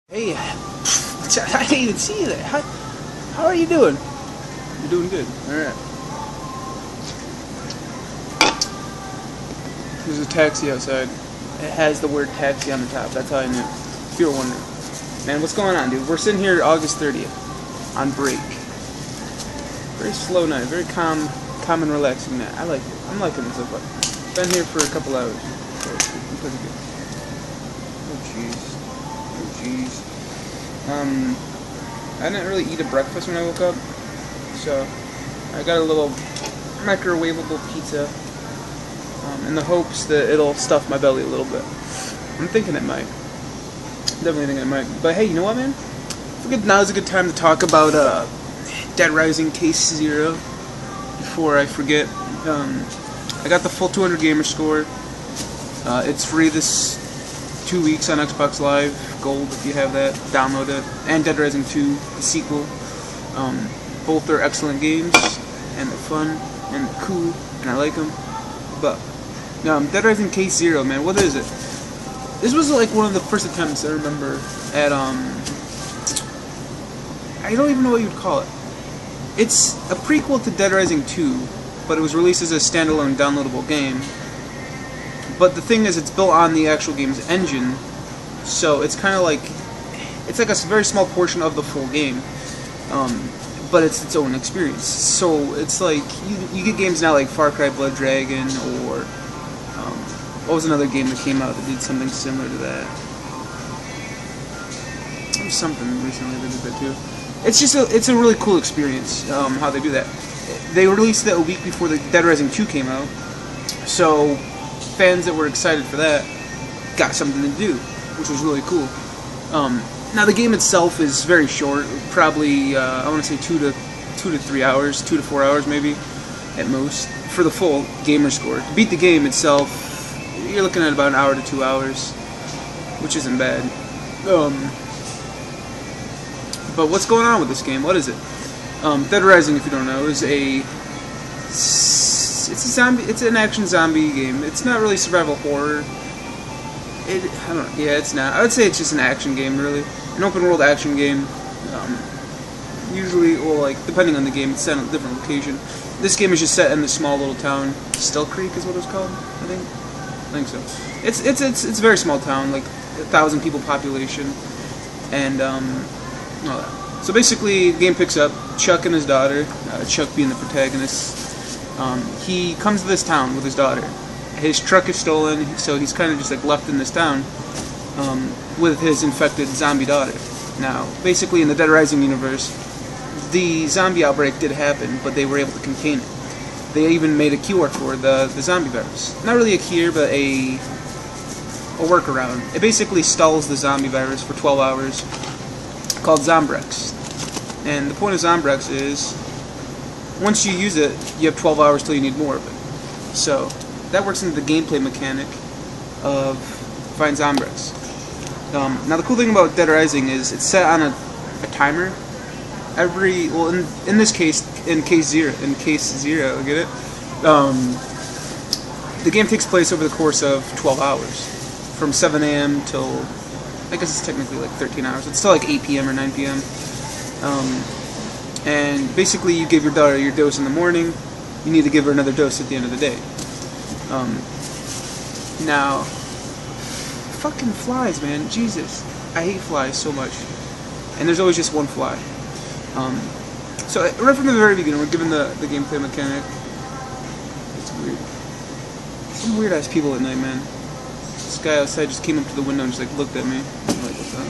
Hey, I didn't even see you there. How are you doing? You're doing good. Alright. There's a taxi outside. It has the word taxi on the top. That's how I knew. If you were wondering. Man, what's going on, dude? We're sitting here August 30th on break. Very slow night. Very calm and relaxing night. I like it. I'm liking it so far. Been here for a couple hours. So it's pretty good. Oh, jeez. Oh, jeez. I didn't really eat a breakfast when I woke up, so I got a little microwavable pizza in the hopes that it'll stuff my belly a little bit. I'm thinking it might. Definitely thinking it might. But hey, you know what, man? I figured now's a good time to talk about Dead Rising Case Zero before I forget. I got the full 200 gamer score. It's free this 2 weeks on Xbox Live Gold if you have that. Download it. And Dead Rising 2, the sequel. Both are excellent games, and they're fun, and they're cool, and I like them. But Dead Rising Case Zero, man, what is it? This was like one of the first attempts I remember at I don't even know what you'd call it. It's a prequel to Dead Rising 2, but it was released as a standalone downloadable game. But the thing is, it's built on the actual game's engine, so it's kind of like a very small portion of the full game, but it's its own experience. So it's like you get games now like Far Cry Blood Dragon, or what was another game that came out that did something similar to that? There was something recently that did that too. It's a really cool experience how they do that. They released it a week before the Dead Rising 2 came out, so fans that were excited for that got something to do, which was really cool. Now the game itself is very short, probably I want to say 2 to 3 hours, 2 to 4 hours maybe at most for the full gamer score. To beat the game itself, you're looking at about an hour to 2 hours, which isn't bad. But what's going on with this game? What is it? Dead Rising, if you don't know, is it's an action zombie game. It's not really survival horror. It's not. I would say it's just an action game, really. An open world action game. Usually, well, like, depending on the game, it's set in a different location. This game is just set in this small little town. Still Creek is what it's called, I think so. It's a very small town, like 1,000 people population, and all that. So basically, the game picks up. Chuck and his daughter, Chuck being the protagonist, he comes to this town with his daughter. His truck is stolen, so he's kind of just like left in this town with his infected zombie daughter. Now, basically in the Dead Rising universe, the zombie outbreak did happen, but they were able to contain it. They even made a cure for the zombie virus. Not really a cure, but a workaround. It basically stalls the zombie virus for 12 hours, called Zombrex. And the point of Zombrex is, once you use it, you have 12 hours till you need more of it. So that works into the gameplay mechanic of Find Zombrex. Now the cool thing about Dead Rising is it's set on a timer. In this case, in case zero, get it? The game takes place over the course of 12 hours, from 7 a.m. till, I guess it's technically like 13 hours. It's still like 8 p.m. or 9 p.m. And basically you give your daughter your dose in the morning, you need to give her another dose at the end of the day. Now, fucking flies, man, Jesus. I hate flies so much. And there's always just one fly. So right from the very beginning, we're given the gameplay mechanic. It's weird. Some weird ass people at night, man. This guy outside just came up to the window and just like looked at me. I'm like, what's up?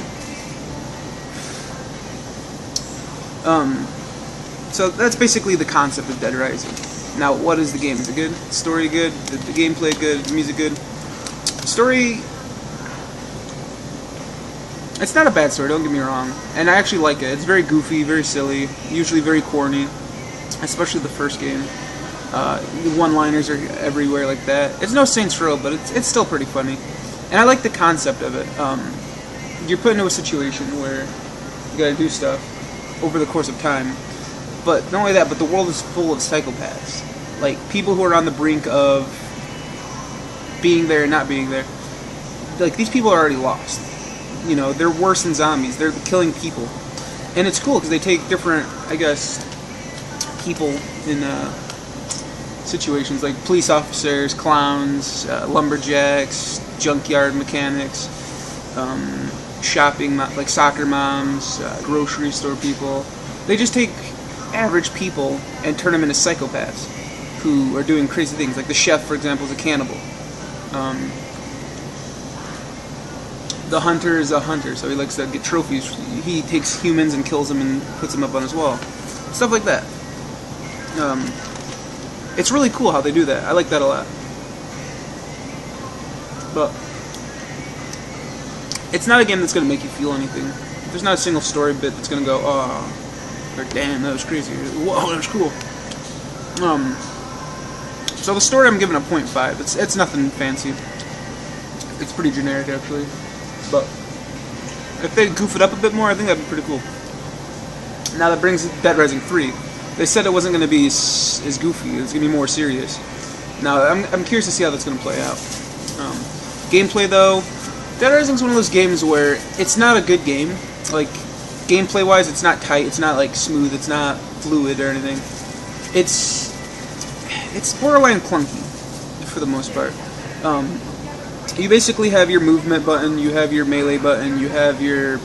So that's basically the concept of Dead Rising. Now, what is the game? Is it good? Story good? The gameplay good? The music good? Story, it's not a bad story, don't get me wrong. And I actually like it. It's very goofy, very silly, usually very corny, especially the first game. The one-liners are everywhere like that. It's no Saints Row, but it's still pretty funny. And I like the concept of it. You're put into a situation where you gotta do stuff over the course of time. But not only that, but the world is full of psychopaths. Like, people who are on the brink of being there and not being there. Like, these people are already lost. you know, they're worse than zombies. They're killing people, and it's cool because they take different, I guess, people in situations like police officers, clowns, lumberjacks, junkyard mechanics, shopping, like soccer moms, grocery store people. They just take average people and turn them into psychopaths who are doing crazy things. Like the chef, for example, is a cannibal. The hunter is a hunter, so he likes to get trophies. He takes humans and kills them and puts them up on his wall. Stuff like that. It's really cool how they do that. I like that a lot. But it's not a game that's going to make you feel anything. There's not a single story bit that's going to go, oh, or damn, that was crazy. Whoa, that was cool. So the story I'm giving a 0.5. It's nothing fancy. It's pretty generic, actually. But if they goof it up a bit more, I think that'd be pretty cool. Now that brings Dead Rising 3. They said it wasn't going to be as goofy. It's going to be more serious. Now, I'm curious to see how that's going to play out. Gameplay, though, Dead Rising is one of those games where it's not a good game. Like, gameplay-wise, it's not tight. It's not, like, smooth. It's not fluid or anything. It's borderline clunky, for the most part. You basically have your movement button, you have your melee button, you have your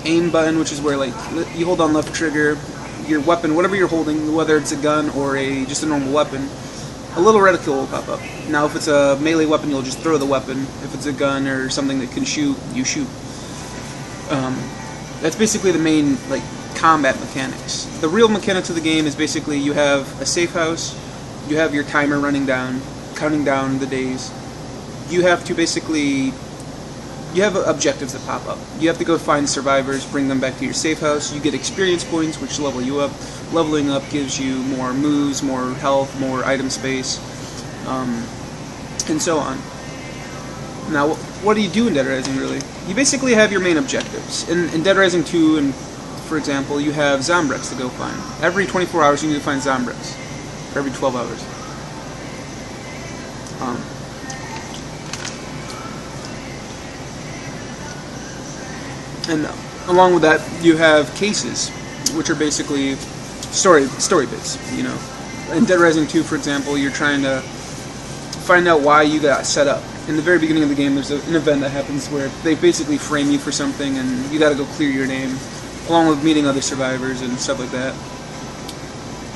aim button, which is where, like, you hold on left trigger, your weapon, whatever you're holding, whether it's a gun or just a normal weapon, a little reticle will pop up. Now, if it's a melee weapon, you'll just throw the weapon. If it's a gun or something that can shoot, you shoot. That's basically the main, like, combat mechanics. The real mechanics of the game is basically you have a safe house, you have your timer running down, counting down the days. You have to basically, you have objectives that pop up. You have to go find survivors, bring them back to your safe house. You get experience points, which level you up. Leveling up gives you more moves, more health, more item space, and so on. Now, what do you do in Dead Rising, really? You basically have your main objectives. In Dead Rising 2, and for example, you have Zombrex to go find. Every 24 hours, you need to find Zombrex. For every 12 hours. And along with that, you have cases, which are basically story bits, you know. In Dead Rising 2, for example, you're trying to find out why you got set up. In the very beginning of the game, there's an event that happens where they basically frame you for something, and you got to go clear your name, along with meeting other survivors and stuff like that,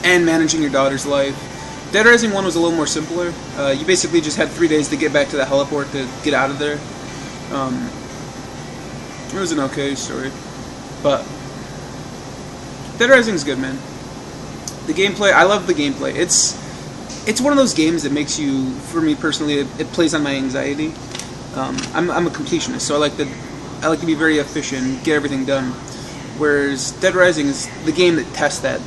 and managing your daughter's life. Dead Rising 1 was a little more simpler. You basically just had 3 days to get back to the heliport to get out of there. It was an okay story, but Dead Rising's good, man. The gameplay, I love the gameplay. It's one of those games that makes you, for me personally, it plays on my anxiety. I'm a completionist, so I like to be very efficient, get everything done. Whereas Dead Rising is the game that tests that.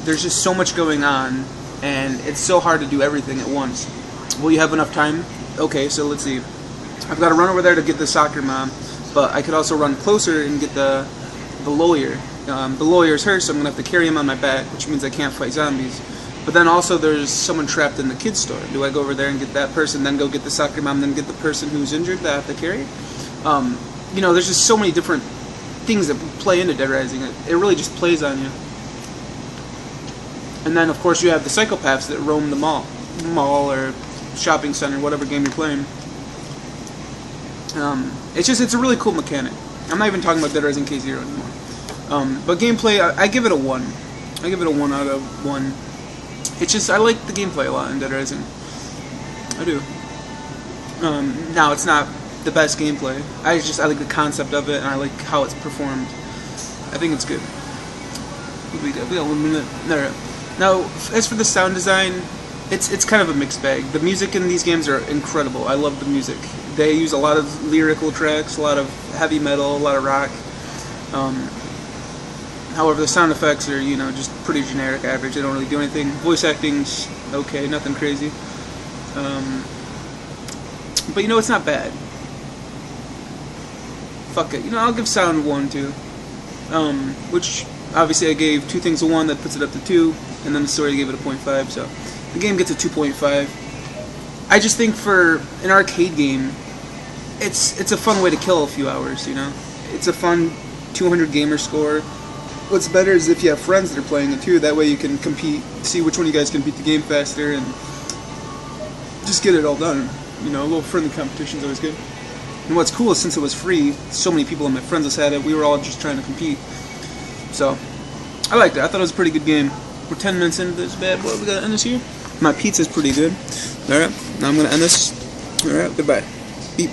There's just so much going on, and it's so hard to do everything at once. Will you have enough time? Okay, so let's see. I've got to run over there to get the soccer mom, but I could also run closer and get the lawyer. The lawyer's hurt, so I'm going to have to carry him on my back, which means I can't fight zombies. But then also there's someone trapped in the kids' store. Do I go over there and get that person, then go get the soccer mom, then get the person who's injured that I have to carry? You know, there's just so many different things that play into Dead Rising. It really just plays on you. And then, of course, you have the psychopaths that roam the mall or shopping center, whatever game you're playing. It's a really cool mechanic. I'm not even talking about Dead Rising K0 anymore. But gameplay, I give it a 1. I give it a 1 out of 1. It's just, I like the gameplay a lot in Dead Rising. I do. Now, it's not the best gameplay. I like the concept of it, and I like how it's performed. I think it's good. We got 1 minute. No. Now, as for the sound design, it's kind of a mixed bag. The music in these games are incredible. I love the music. They use a lot of lyrical tracks, a lot of heavy metal, a lot of rock. However, the sound effects are, you know, just pretty generic, average. They don't really do anything. Voice acting's okay, nothing crazy. But, you know, it's not bad. Fuck it. You know, I'll give sound 1, too. Which, obviously, I gave 2 things a 1, that puts it up to 2. And then the story gave it a 0.5, so the game gets a 2.5. I just think for an arcade game, it's a fun way to kill a few hours, you know? It's a fun 200 gamer score. What's better is if you have friends that are playing it too. That way you can compete, see which one of you guys can beat the game faster, and just get it all done. You know, a little friendly competition is always good. And what's cool is since it was free, so many people and my friends has had it. We were all just trying to compete. So I liked it. I thought it was a pretty good game. We're 10 minutes into this bad boy. We gotta end this here. My pizza's pretty good. Alright, now I'm gonna end this. Alright, goodbye. Beep.